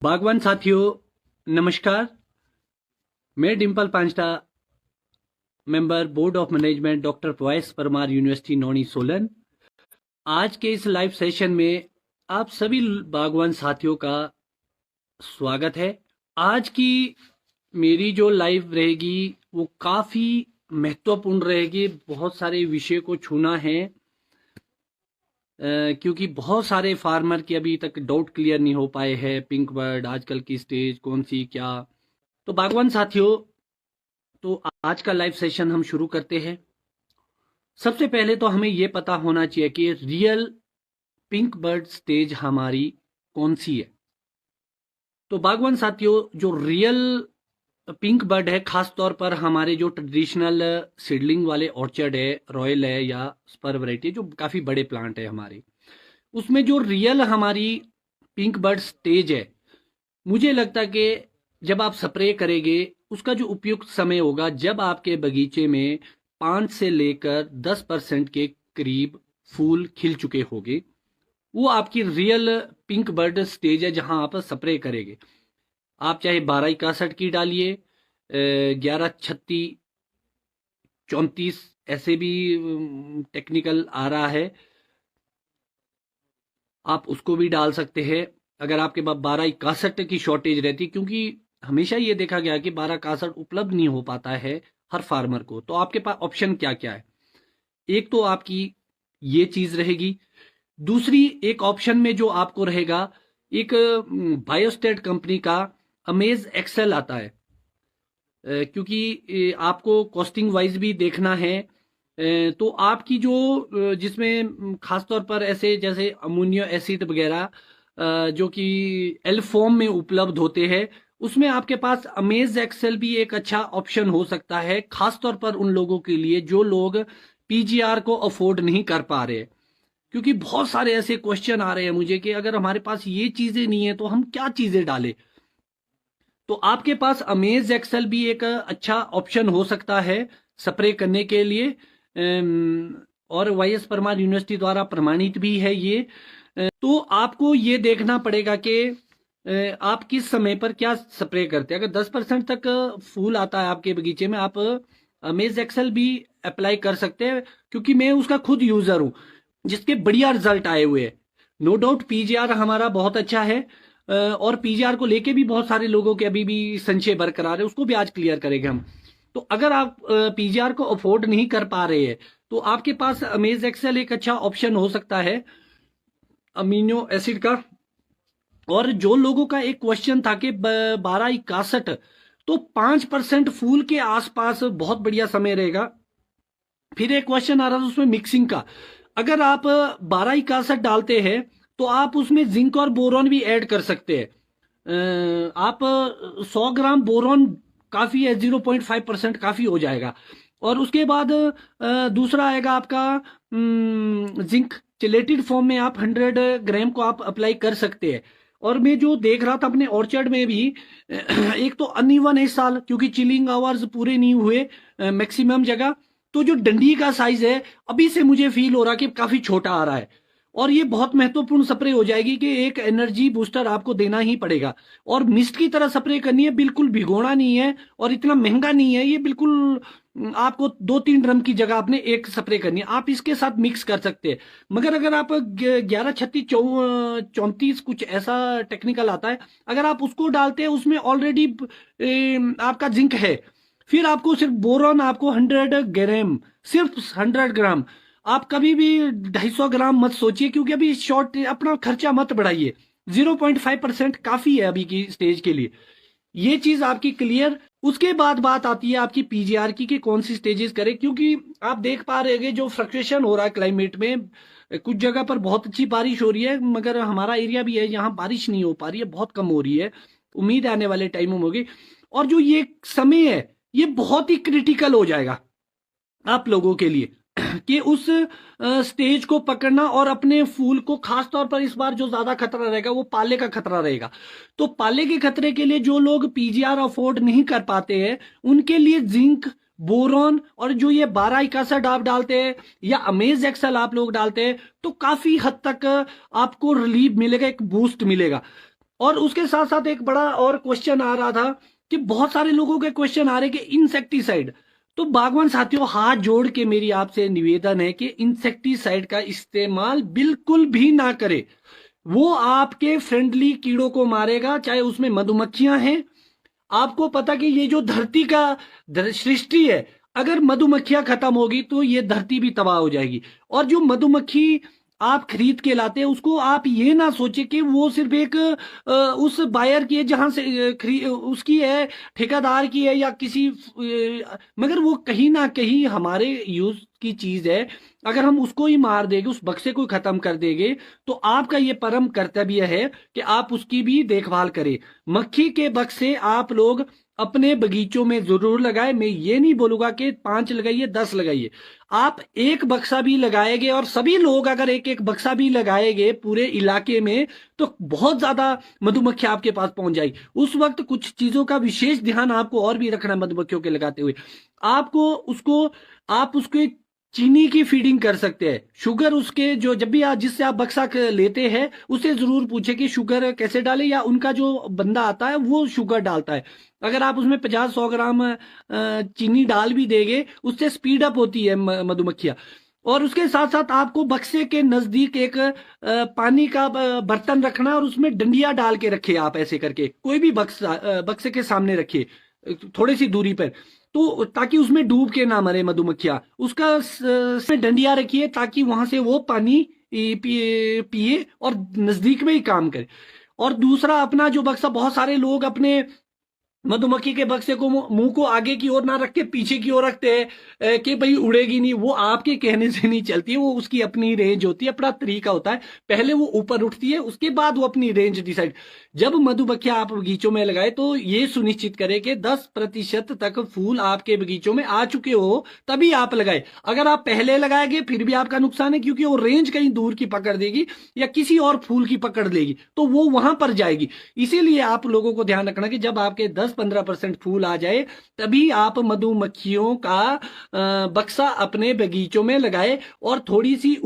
बागवान साथियों नमस्कार। मैं Dimple Panchta, member board of management doctor Y S Parmar university Nauni Solan. आज के इस लाइव सेशन में आप सभी बागवान साथियों का स्वागत है। आज की मेरी जो लाइव रहेगी वो काफ़ी महत्वपूर्ण रहेगी। बहुत सारे विषय को छूना है क्योंकि बहुत सारे फार्मर की अभी तक डाउट क्लियर नहीं हो पाए हैं। पिंक बर्ड आजकल की स्टेज कौन सी क्या। तो बागवान साथियों, तो आज का लाइव सेशन हम शुरू करते हैं। सबसे पहले तो हमें यह पता होना चाहिए कि रियल पिंक बर्ड स्टेज हमारी कौन सी है। तो बागवान साथियों, जो रियल पिंक बर्ड है, खास तौर पर हमारे जो ट्रेडिशनल सीडलिंग वाले ऑर्चर्ड है, रॉयल है या स्पर वैरायटी, जो काफ़ी बड़े प्लांट है हमारे, उसमें जो रियल हमारी पिंक बर्ड स्टेज है, मुझे लगता है कि जब आप स्प्रे करेंगे उसका जो उपयुक्त समय होगा जब आपके बगीचे में 5 से लेकर 10% के करीब फूल खिल चुके होंगे। वो आपकी रियल पिंक बर्ड स्टेज है जहां आप स्प्रे करेंगे। आप चाहे 1261 की डालिए, 1136, 34 ऐसे भी टेक्निकल आ रहा है, आप उसको भी डाल सकते हैं। अगर आपके पास 1261 की शॉर्टेज रहती, क्योंकि हमेशा ये देखा गया कि 1261 उपलब्ध नहीं हो पाता है हर फार्मर को, तो आपके पास ऑप्शन क्या क्या है। एक तो आपकी ये चीज रहेगी। दूसरी एक ऑप्शन में जो आपको रहेगा, एक बायोस्टेट कंपनी का अमेज एक्सेल आता है, क्योंकि आपको कॉस्टिंग वाइज भी देखना है। तो आपकी जो जिसमें खास तौर पर ऐसे जैसे अमोनियो एसिड वगैरह जो कि एल फॉर्म में उपलब्ध होते हैं, उसमें आपके पास अमेज एक्सेल भी एक अच्छा ऑप्शन हो सकता है, खास तौर पर उन लोगों के लिए जो लोग पीजीआर को अफोर्ड नहीं कर पा रहे। क्योंकि बहुत सारे ऐसे क्वेश्चन आ रहे हैं मुझे कि अगर हमारे पास ये चीजें नहीं है तो हम क्या चीजें डालें। तो आपके पास अमेज एक्सेल भी एक अच्छा ऑप्शन हो सकता है स्प्रे करने के लिए, और वाईएस परमार यूनिवर्सिटी द्वारा प्रमाणित भी है ये। तो आपको ये देखना पड़ेगा कि आप किस समय पर क्या स्प्रे करते हैं। अगर 10% तक फूल आता है आपके बगीचे में, आप अमेज एक्सेल भी अप्लाई कर सकते हैं, क्योंकि मैं उसका खुद यूजर हूं जिसके बढ़िया रिजल्ट आए हुए हैं। नो डाउट पीजीआर हमारा बहुत अच्छा है, और पीजीआर को लेके भी बहुत सारे लोगों के अभी भी संशय बरकरार है, उसको भी आज क्लियर करेंगे हम। तो अगर आप पीजीआर को अफोर्ड नहीं कर पा रहे हैं तो आपके पास अमेज एक्सेल एक अच्छा ऑप्शन हो सकता है अमीनो एसिड का। और जो लोगों का एक क्वेश्चन था कि 1261, तो 5% फूल के आसपास बहुत बढ़िया समय रहेगा। फिर एक क्वेश्चन आ रहा था उसमें मिक्सिंग का। अगर आप 1261 डालते हैं तो आप उसमें जिंक और बोरॉन भी ऐड कर सकते हैं। आप 100 ग्राम बोरॉन काफी है, 0.5% काफी हो जाएगा। और उसके बाद दूसरा आएगा आपका जिंक चिलेटेड फॉर्म में, आप 100 ग्राम को आप अप्लाई कर सकते हैं। और मैं जो देख रहा था अपने ऑर्चर्ड में भी, एक तो अनइवन है इस साल, क्योंकि चिलिंग आवर्स पूरे नहीं हुए मैक्सिमम जगह। तो जो डंडी का साइज है अभी से मुझे फील हो रहा कि काफी छोटा आ रहा है। और ये बहुत महत्वपूर्ण स्प्रे हो जाएगी कि एक एनर्जी बूस्टर आपको देना ही पड़ेगा। और मिस्ट की तरह स्प्रे करनी है, बिल्कुल भिगोना नहीं है, और इतना महंगा नहीं है ये, बिल्कुल आपको 2-3 ड्रम की जगह आपने एक स्प्रे करनी है। आप इसके साथ मिक्स कर सकते हैं। मगर अगर आप 1136-34 कुछ ऐसा टेक्निकल आता है, अगर आप उसको डालते हैं, उसमें ऑलरेडी आपका जिंक है, फिर आपको सिर्फ बोरॉन आपको 100 ग्राम, सिर्फ 100 ग्राम, आप कभी भी 250 ग्राम मत सोचिए, क्योंकि अभी शॉर्ट अपना खर्चा मत बढ़ाइए। 0.5% काफी है अभी की स्टेज के लिए। ये चीज आपकी क्लियर। उसके बाद बात आती है आपकी पीजीआर की कि कौन सी स्टेजेस करें, क्योंकि आप देख पा रहे हैं जो फ्लक्चुएशन हो रहा है क्लाइमेट में, कुछ जगह पर बहुत अच्छी बारिश हो रही है, मगर हमारा एरिया भी है यहाँ बारिश नहीं हो पा रही है, बहुत कम हो रही है। उम्मीद है आने वाले टाइम में होगी। और जो ये समय है ये बहुत ही क्रिटिकल हो जाएगा आप लोगों के लिए कि उस स्टेज को पकड़ना, और अपने फूल को खास तौर पर इस बार जो ज्यादा खतरा रहेगा वो पाले का खतरा रहेगा। तो पाले के खतरे के लिए जो लोग पीजीआर अफोर्ड नहीं कर पाते हैं, उनके लिए जिंक, बोरॉन और जो ये 1261 आप डालते हैं या अमेज एक्सेल आप लोग डालते हैं, तो काफी हद तक आपको रिलीफ मिलेगा, एक बूस्ट मिलेगा। और उसके साथ साथ एक बड़ा और क्वेश्चन आ रहा था कि बहुत सारे लोगों के क्वेश्चन आ रहे कि इंसेक्टिसाइड। तो बागवान साथियों, हाथ जोड़ के मेरी आपसे निवेदन है कि इंसेक्टिसाइड का इस्तेमाल बिल्कुल भी ना करें। वो आपके फ्रेंडली कीड़ों को मारेगा, चाहे उसमें मधुमक्खियां हैं। आपको पता कि ये जो धरती का सृष्टि है, अगर मधुमक्खियां खत्म होगी तो ये धरती भी तबाह हो जाएगी। और जो मधुमक्खी आप खरीद के लाते हैं, उसको आप ये ना सोचे कि वो सिर्फ एक उस बायर की है, जहां से उसकी है, ठेकेदार की है, या किसी मगर वो कहीं ना कहीं हमारे यूज की चीज है। अगर हम उसको ही मार देंगे, उस बक्से को खत्म कर देंगे, तो आपका ये परम कर्तव्य है कि आप उसकी भी देखभाल करें। मक्खी के बक्से आप लोग अपने बगीचों में जरूर लगाए। मैं ये नहीं बोलूंगा कि 5 लगाइए, 10 लगाइए। आप एक बक्सा भी लगाएंगे, और सभी लोग अगर एक एक बक्सा भी लगाएंगे पूरे इलाके में, तो बहुत ज्यादा मधुमक्खी आपके पास पहुंच जाएगी। उस वक्त कुछ चीजों का विशेष ध्यान आपको और भी रखना है मधुमक्खियों के लगाते हुए। आपको उसको आप उसके चीनी की फीडिंग कर सकते हैं। शुगर उसके जो जब भी आप जिससे आप बक्सा लेते हैं, उससे जरूर पूछे कि शुगर कैसे डाले, या उनका जो बंदा आता है वो शुगर डालता है। अगर आप उसमें 50-100 ग्राम चीनी डाल भी देंगे, उससे स्पीड अप होती है मधुमक्खियां। और उसके साथ साथ आपको बक्से के नजदीक एक पानी का बर्तन रखना, और उसमें डंडिया डाल के रखे। आप ऐसे करके कोई भी बक्से के सामने रखिए, थोड़ी सी दूरी पर, तो ताकि उसमें डूब के ना मरे मधुमक्खियां। उसका उसमें डंडिया रखिए, ताकि वहां से वो पानी पिए और नजदीक में ही काम करे। और दूसरा, अपना जो बक्सा, बहुत सारे लोग अपने मधुमक्खी के बक्से को मुंह को आगे की ओर ना रख के पीछे की ओर रखते हैं कि भाई उड़ेगी नहीं। वो आपके कहने से नहीं चलती है, वो उसकी अपनी रेंज होती है, अपना तरीका होता है। पहले वो ऊपर उठती है, उसके बाद वो अपनी रेंज डिसाइड। जब मधुमक्खियां आप बगीचों में लगाए, तो ये सुनिश्चित करें कि 10% तक फूल आपके बगीचों में आ चुके हो, तभी आप लगाए। अगर आप पहले लगाएंगे फिर भी आपका नुकसान है, क्योंकि वो रेंज कहीं दूर की पकड़ देगी या किसी और फूल की पकड़ लेगी, तो वो वहां पर जाएगी। इसीलिए आप लोगों को ध्यान रखना कि जब आपके 10-15% फूल आ जाए, तभी आप मधुमक्खियों का बक्सा अपने बगीचों में लगाए। और थोड़ी सी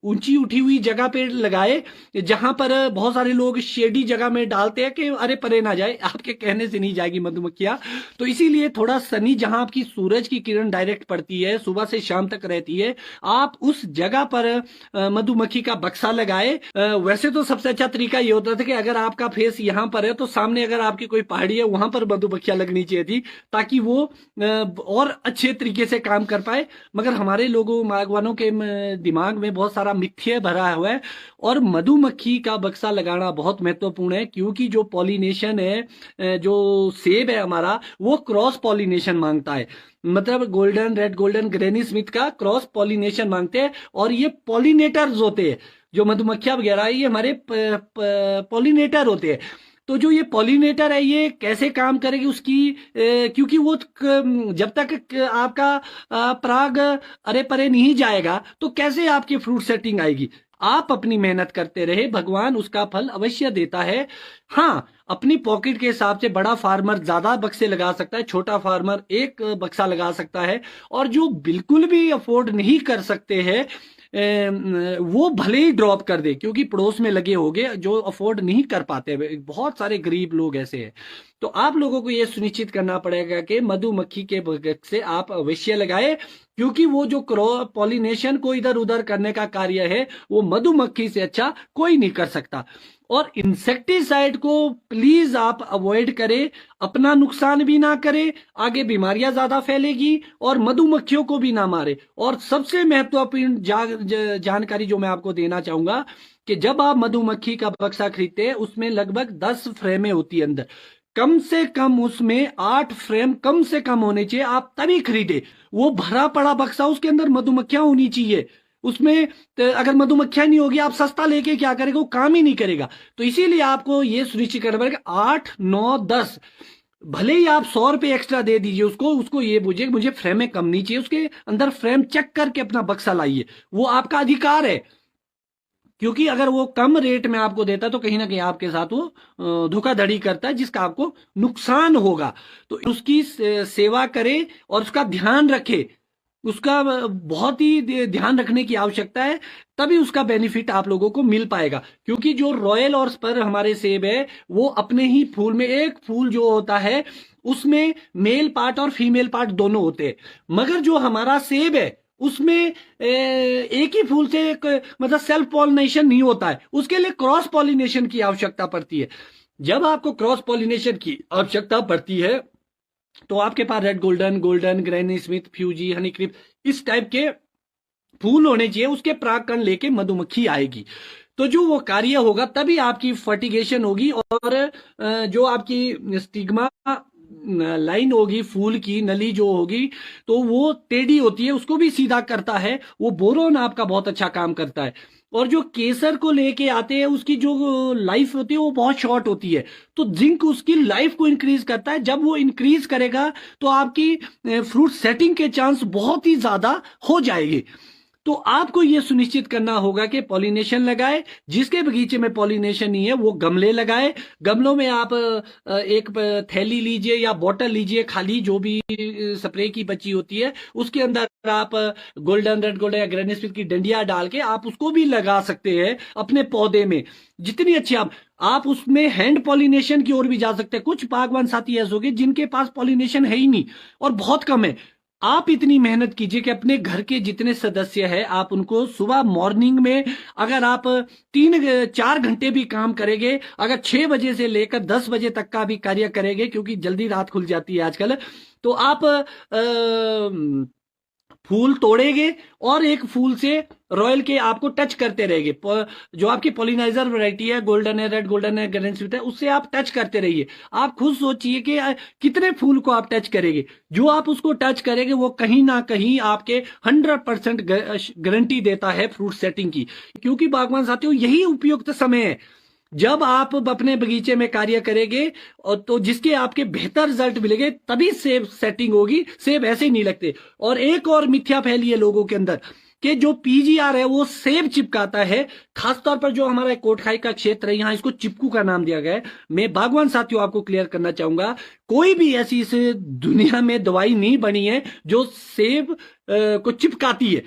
ऊंची उठी हुई जगह पे लगाए, जहां पर बहुत सारे लोग शेडी जगह में डालते हैं कि अरे परे ना जाए। आपके कहने से नहीं जाएगी मधुमक्खियां। तो इसीलिए थोड़ा सनी, जहां आपकी सूरज की किरण डायरेक्ट पड़ती है, सुबह से शाम तक रहती है, आप उस जगह पर मधुमक्खी का बक्सा लगाए। वैसे तो सबसे अच्छा तरीका ये होता था कि अगर आपका फेस यहां पर है, तो सामने अगर आपकी कोई पहाड़ी है, वहां पर मधुमक्खियां लगनी चाहिए थी, ताकि वो और अच्छे तरीके से काम कर पाए। मगर हमारे लोगों बागवानों के दिमाग में बहुत सारा मिथ्या भरा हुआ है। और मधुमक्खी का बक्सा लगाना बहुत महत्वपूर्ण है, क्योंकि जो पॉलिनेशन है, जो सेब है हमारा, वो क्रॉस पॉलिनेशन मांगता है। मतलब golden red golden granny Smith का क्रॉस पॉलिनेशन मांगते हैं। और ये पॉलिनेटर्स होते हैं, जो मधुमक्खियां वगैरह, ये हमारे पॉलिनेटर होते हैं। तो जो ये पॉलिनेटर है, ये कैसे काम करेगी उसकी क्योंकि वो जब तक आपका पराग अरे परे नहीं जाएगा, तो कैसे आपकी फ्रूट सेटिंग आएगी। आप अपनी मेहनत करते रहे, भगवान उसका फल अवश्य देता है। हाँ, अपनी पॉकेट के हिसाब से बड़ा फार्मर ज्यादा बक्से लगा सकता है, छोटा फार्मर एक बक्सा लगा सकता है। और जो बिल्कुल भी अफोर्ड नहीं कर सकते हैं, वो भले ही ड्रॉप कर दे, क्योंकि पड़ोस में लगे होंगे जो अफोर्ड नहीं कर पाते। बहुत सारे गरीब लोग ऐसे हैं। तो आप लोगों को यह सुनिश्चित करना पड़ेगा कि मधुमक्खी के बक्से आप अवश्य लगाए, क्योंकि वो जो पॉलिनेशन को इधर उधर करने का कार्य है, वो मधुमक्खी से अच्छा कोई नहीं कर सकता। और इंसेक्टिसाइड को प्लीज आप अवॉइड करें, अपना नुकसान भी ना करें, आगे बीमारियां ज्यादा फैलेगी, और मधुमक्खियों को भी ना मारे। और सबसे महत्वपूर्ण जानकारी जो मैं आपको देना चाहूंगा, कि जब आप मधुमक्खी का बक्सा खरीदते हैं, उसमें लगभग 10 फ्रेमें होती है अंदर। कम से कम उसमें 8 फ्रेम कम से कम होने चाहिए, आप तभी खरीदे। वो भरा पड़ा बक्सा, उसके अंदर मधुमक्खियां होनी चाहिए। उसमें अगर मधुमक्खियां नहीं होगी, आप सस्ता लेके क्या करेगा, वो काम ही नहीं करेगा। तो इसीलिए आपको ये सुनिश्चित करना पड़ेगा 8, 9, 10, भले ही आप 100 रुपए एक्स्ट्रा दे दीजिए उसको। उसको ये बुझे मुझे फ्रेमें कम नहीं चाहिए, उसके अंदर फ्रेम चेक करके अपना बक्सा लाइए, वो आपका अधिकार है। क्योंकि अगर वो कम रेट में आपको देता, तो कहीं ना कहीं आपके साथ वो धोखाधड़ी करता है, जिसका आपको नुकसान होगा। तो उसकी सेवा करे और उसका ध्यान रखे। उसका बहुत ही ध्यान रखने की आवश्यकता है, तभी उसका बेनिफिट आप लोगों को मिल पाएगा। क्योंकि जो रॉयल और स्पर हमारे सेब है, वो अपने ही फूल में, एक फूल जो होता है उसमें मेल पार्ट और फीमेल पार्ट दोनों होते हैं, मगर जो हमारा सेब है उसमें एक ही फूल से मतलब सेल्फ पॉलिनेशन नहीं होता है, उसके लिए क्रॉस पॉलिनेशन की आवश्यकता पड़ती है। जब आपको क्रॉस पॉलिनेशन की आवश्यकता पड़ती है तो आपके पास red golden, golden, Granny Smith, Fuji, honey crisp, इस टाइप के फूल होने चाहिए। उसके परागकण लेके मधुमक्खी आएगी, तो जो वो कार्य होगा तभी आपकी फर्टिगेशन होगी, और जो आपकी स्टिग्मा लाइन होगी, फूल की नली जो होगी, तो वो टेढ़ी होती है, उसको भी सीधा करता है। वो बोरोन आपका बहुत अच्छा काम करता है। और जो केसर को लेके आते हैं, उसकी जो लाइफ होती है वो बहुत शॉर्ट होती है, तो जिंक उसकी लाइफ को इंक्रीज करता है। जब वो इंक्रीज करेगा तो आपकी फ्रूट सेटिंग के चांस बहुत ही ज्यादा हो जाएगी। तो आपको यह सुनिश्चित करना होगा कि पॉलिनेशन लगाए। जिसके बगीचे में पॉलिनेशन नहीं है वो गमले लगाए। गमलों में आप एक थैली लीजिए या बोतल लीजिए खाली, जो भी स्प्रे की बची होती है, उसके अंदर आप गोल्डन, रेड गोल्डन या ग्रैनी स्मिथ की डंडिया डाल के आप उसको भी लगा सकते हैं अपने पौधे में। जितनी अच्छी आप उसमें हैंड पॉलिनेशन की ओर भी जा सकते हैं। कुछ बागवान साथी ऐसे होंगे जिनके पास पॉलिनेशन है ही नहीं और बहुत कम है। आप इतनी मेहनत कीजिए कि अपने घर के जितने सदस्य हैं आप उनको सुबह मॉर्निंग में, अगर आप 3-4 घंटे भी काम करेंगे, अगर 6 बजे से लेकर 10 बजे तक का भी कार्य करेंगे, क्योंकि जल्दी रात खुल जाती है आजकल, तो आप फूल तोड़ेंगे और एक फूल से रॉयल के आपको टच करते रहेंगे। जो आपकी पॉलिनाइजर वैरायटी है, गोल्डन है, रेड गोल्डन है, ग्रैनी स्मिथ है, उससे आप टच करते रहिए। आप खुद सोचिए कि कितने फूल को आप टच करेंगे। जो आप उसको टच करेंगे वो कहीं ना कहीं आपके 100% गारंटी देता है फ्रूट सेटिंग की। क्योंकि बागवान साथियों, यही उपयुक्त समय है जब आप अपने बगीचे में कार्य करेंगे, और तो जिसके आपके बेहतर रिजल्ट मिलेंगे, तभी सेब सेटिंग होगी। सेब ऐसे ही नहीं लगते। और एक और मिथ्या फैली है लोगों के अंदर कि जो पीजीआर है वो सेब चिपकाता है। खासतौर पर जो हमारा कोटखाई का क्षेत्र है, यहां इसको चिपकू का नाम दिया गया है। मैं बागवान साथियों आपको क्लियर करना चाहूंगा, कोई भी ऐसी इस दुनिया में दवाई नहीं बनी है जो सेब को चिपकाती है।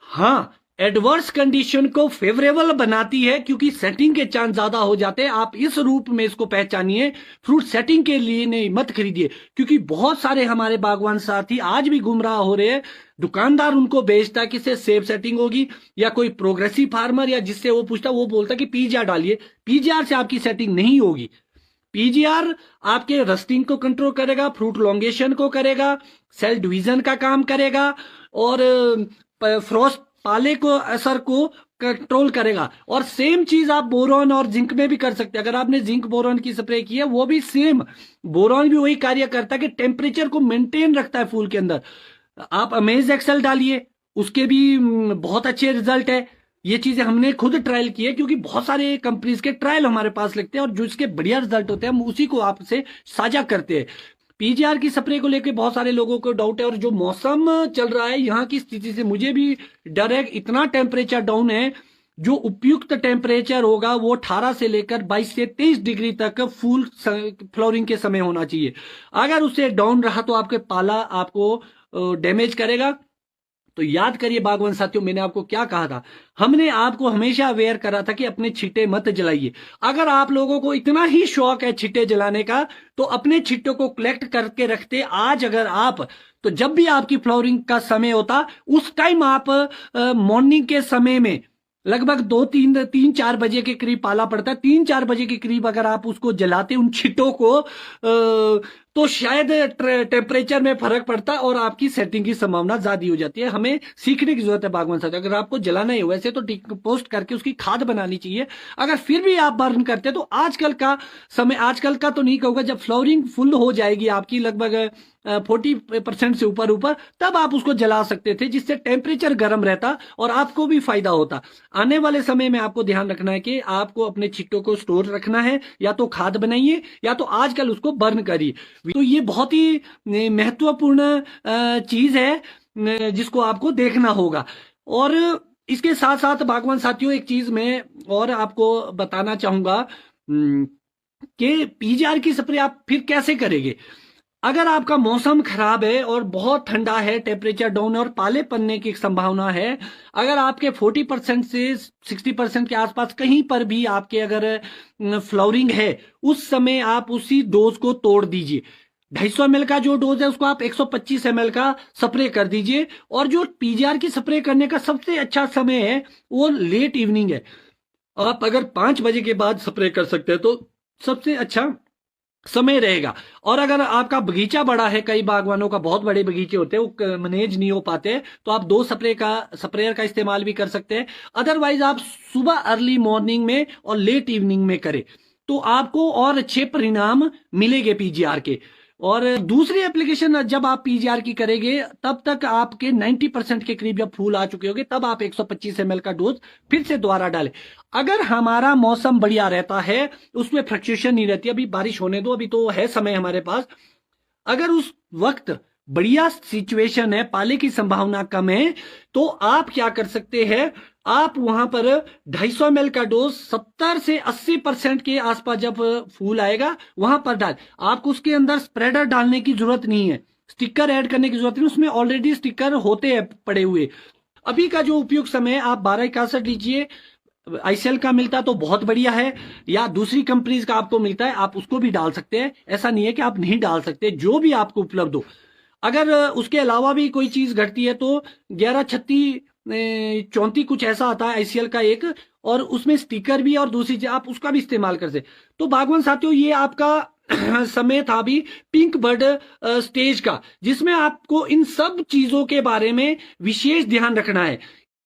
हाँ, एडवर्स कंडीशन को फेवरेबल बनाती है, क्योंकि सेटिंग के चांस ज्यादा हो जाते हैं। आप इस रूप में इसको पहचानिए। फ्रूट सेटिंग के लिए नहीं, मत खरीदिए। क्योंकि बहुत सारे हमारे बागवान साथी आज भी गुमराह हो रहे हैं। दुकानदार उनको बेचता कि इससे सेब सेटिंग होगी, या कोई प्रोग्रेसिव फार्मर या जिससे वो पूछता वो बोलता कि पीजीआर डालिए। पीजीआर से आपकी सेटिंग नहीं होगी। पीजीआर आपके रस्टिंग को कंट्रोल करेगा, फ्रूट लॉन्गेशन को करेगा, सेल डिवीजन का काम करेगा, और फ्रॉस्ट पाले को असर को कंट्रोल करेगा। और सेम चीज आप बोरॉन और जिंक में भी कर सकते हैं। अगर आपने जिंक बोरॉन की स्प्रे की है, वो भी सेम, बोरॉन भी वही कार्य करता है कि टेम्परेचर को मेंटेन रखता है फूल के अंदर। आप अमेज एक्सेल डालिए, उसके भी बहुत अच्छे रिजल्ट है। ये चीजें हमने खुद ट्रायल की है, क्योंकि बहुत सारे कंपनीज के ट्रायल हमारे पास लगते हैं, और जो इसके बढ़िया रिजल्ट होते हैं हम उसी को आपसे साझा करते हैं। पीजीआर की स्प्रे को लेकर बहुत सारे लोगों को डाउट है, और जो मौसम चल रहा है यहाँ की स्थिति से मुझे भी डर है। इतना टेम्परेचर डाउन है, जो उपयुक्त टेम्परेचर होगा वो 18 से लेकर 22 से 23 डिग्री तक फूल फ्लोरिंग के समय होना चाहिए। अगर उससे डाउन रहा तो आपके पाला आपको डैमेज करेगा। तो याद करिए बागवान साथियों, मैंने आपको क्या कहा था। हमने आपको हमेशा अवेयर करा था कि अपने छिट्टे मत जलाइए। अगर आप लोगों को इतना ही शौक है छिट्टे जलाने का, तो अपने छिट्टों को कलेक्ट करके रखते आज। अगर आप, तो जब भी आपकी फ्लावरिंग का समय होता, उस टाइम आप मॉर्निंग के समय में लगभग 2-3-4 बजे के करीब पाला पड़ता है, 3-4 बजे के करीब अगर आप उसको जलाते उन छिट्टों को, तो शायद टेम्परेचर में फर्क पड़ता है और आपकी सेटिंग की संभावना ज्यादा हो जाती है। हमें सीखने की जरूरत है बागवान साथी। अगर आपको जलाना है वैसे तो डिकम्पोस्ट करके उसकी खाद बनानी चाहिए। अगर फिर भी आप बर्न करते हैं तो आजकल का समय, आजकल का तो नहीं कहूंगा, जब फ्लावरिंग फुल हो जाएगी आपकी लगभग 40% से ऊपर ऊपर, तब आप उसको जला सकते थे, जिससे टेम्परेचर गर्म रहता और आपको भी फायदा होता। आने वाले समय में आपको ध्यान रखना है कि आपको अपने छिट्टों को स्टोर रखना है, या तो खाद बनाइए या तो आजकल उसको बर्न करिए। तो ये बहुत ही महत्वपूर्ण चीज है जिसको आपको देखना होगा। और इसके साथ साथ बागवान साथियों, एक चीज मैं और आपको बताना चाहूंगा कि पीजीआर की स्प्रे आप फिर कैसे करेंगे। अगर आपका मौसम खराब है और बहुत ठंडा है, टेम्परेचर डाउन है और पाले पड़ने की संभावना है, अगर आपके 40% से 60% के आसपास कहीं पर भी आपके अगर फ्लावरिंग है, उस समय आप उसी डोज को तोड़ दीजिए। 250 ml का जो डोज है उसको आप 125 ml का स्प्रे कर दीजिए। और जो पीजीआर की स्प्रे करने का सबसे अच्छा समय है वो लेट इवनिंग है। आप अगर 5 बजे के बाद स्प्रे कर सकते हैं तो सबसे अच्छा समय रहेगा। और अगर आपका बगीचा बड़ा है, कई बागवानों का बहुत बड़े बगीचे होते हैं, वो मैनेज नहीं हो पाते, तो आप 2 स्प्रेयर का इस्तेमाल भी कर सकते हैं। अदरवाइज आप सुबह अर्ली मॉर्निंग में और लेट इवनिंग में करें तो आपको और अच्छे परिणाम मिलेंगे पीजीआर के। और दूसरी एप्लीकेशन जब आप पीजीआर की करेंगे तब तक आपके 90% के करीब जब फूल आ चुके होंगे तब आप 125 ml का डोज फिर से दोबारा डालें। अगर हमारा मौसम बढ़िया रहता है, उसमें फ्लक्चुएशन नहीं रहती, अभी बारिश होने दो, अभी तो है समय हमारे पास, अगर उस वक्त बढ़िया सिचुएशन है, पाले की संभावना कम है, तो आप क्या कर सकते हैं, आप वहां पर 250 ml का डोज 70 से 80% के आसपास जब फूल आएगा वहां पर डाल। आपको उसके अंदर स्प्रेडर डालने की जरूरत नहीं है, स्टिकर ऐड करने की जरूरत नहीं, उसमें ऑलरेडी स्टिकर होते हैं पड़े हुए। अभी का जो उपयुक्त समय है, आप 1261 लीजिए, आईसीएल का मिलता तो बहुत बढ़िया है, या दूसरी कंपनीज का आपको मिलता है आप उसको भी डाल सकते हैं, ऐसा नहीं है कि आप नहीं डाल सकते, जो भी आपको उपलब्ध हो। अगर उसके अलावा भी कोई चीज घटती है तो 1136 34 कुछ ऐसा आता है आईसीएल का एक, और उसमें स्टिकर भी और दूसरी चीज आप उसका भी इस्तेमाल कर सकते। तो बागवान साथियों, ये आपका समय था अभी पिंक बर्ड स्टेज का, जिसमें आपको इन सब चीजों के बारे में विशेष ध्यान रखना है।